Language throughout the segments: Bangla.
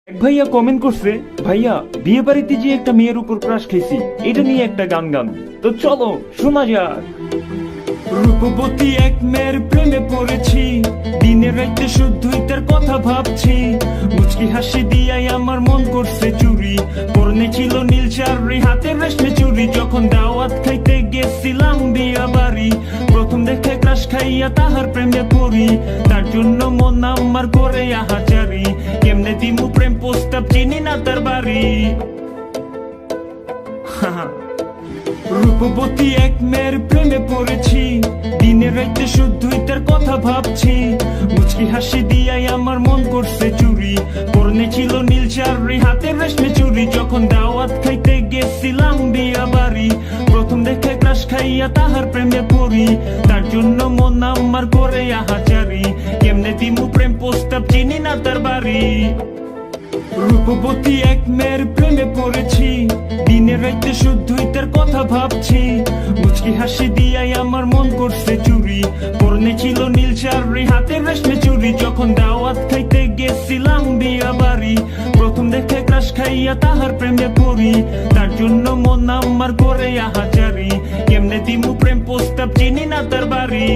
এক ভাইয়া কমেন্ট করছে, ভাইয়া বিয়ে বাড়িতে যে একটা মেয়ের উপর ক্রাশ খেয়েছি, এটা নিয়ে একটা গান গান। তো চলো শোনা যাক। রূপবতী এক মেয়ের প্রেমে পড়েছি, দিনে রাইতে শুধুই তার কথা ভাবছি। মুচকি হাসি দিয়াই আমার মন করছে চুরি, পরনে ছিল নীল শাড়ি, হাতের রেশমে চুরি। যখন দাওয়াত খাইতে গেছিলাম বিয়া বাড়ি, প্রথম দেখে ক্রাশ খাইয়া তাহার প্রেমে পড়ি। তার জন্য মন আমার করে আহাজারি, কেমনে দিমু প্রেম প্রস্তাব, চিনি না তার বাড়ি। রূপবতী এক মেয়ের প্রেমে পড়েছি, দিনে রাইতে শুধুই তার কথা ভাবছি। মুচকি হাসি দিয়াই আমার মন করছে চুরি, পরনে ছিল নীল শাড়ি, হাতের রেশমে চুরি। যখন দাওয়াত খাইতে গেছিলাম বিয়া বাড়ি, প্রথম দেখে ক্রাশ খাইয়া তাহার প্রেমে পড়ি। তার জন্য মন আমার করে আহাজারি, কেমনে দিমু প্রেম প্রস্তাব, চিনি না তার বাড়ি। রূপবতী এক মেয়ের প্রেমে পড়েছি, দিনে রাইতে শুধুই তার কথা ভাবছি। মুচকি হাসি দিয়াই আমার মন করছে চুরি, পরনে ছিল নীল শাড়ি, হাতের রেশমে চুরি। যখন দাওয়াত খাইতে গেছিলাম বিয়া বাড়ি, প্রথম দেখে ক্রাশ খাইয়া তাহার প্রেমে পড়ি। তার জন্য মন আমার করে আহাজারি, কেমনে দিমু প্রেম প্রস্তাব, চিনি না তার বাড়ি।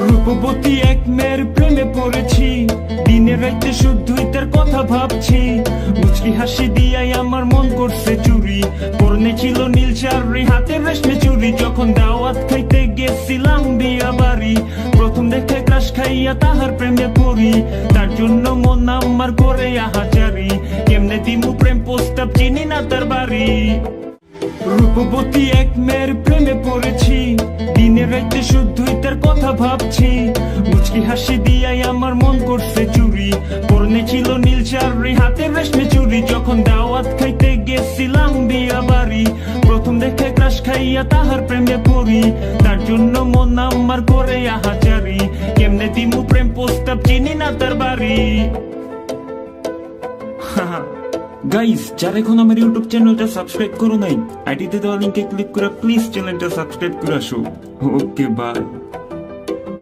রূপবতী এক মেয়ের প্রেমে পড়েছি, দিনে রাইতে শুধুই তার কথা ভাবছি। মুচকি হাসি দিয়াই আমার মন করছে চুরি, পরনে ছিল নীল শাড়ি, হাতের রেশমে চুরি। যখন দাওয়াত খাইতে গেছিলাম বিয়া বাড়ি, প্রথম দেখে ক্রাশ খাইয়া তাহার প্রেমে পড়ি। তার জন্য মন আমার করে আহাজারি, কেমনে দিমু প্রেম প্রস্তাব, চিনি না তার বাড়ি। রূপবতী এক মেয়ের প্রেমে পড়েছি, দিনে রাইতে শুধুই তার কথা ভাবছি। মুচকি হাসি দিয়াই আমার মন করছে চুরি, পরনে ছিল নীল শাড়ি, হাতের রেশমে চুরি। যখন দাওয়াত খাইতে গেছিলাম বিয়া বাড়ি, প্রথম দেখে ক্রাশ খাইয়া তাহার প্রেমে পড়ি। তার জন্য মন আমার করে আহাজারি, কেমনে দিমু প্রেম প্রস্তাব, চিনি না তার বাড়ি। গাইস, যারা এখন আমার ইউটিউব চ্যানেলটা সাবস্ক্রাইব করো নাই, আইডিতে দেওয়া লিঙ্কে ক্লিক করে প্লিজ চ্যানেলটা সাবস্ক্রাইব করে আসো। Okay bye.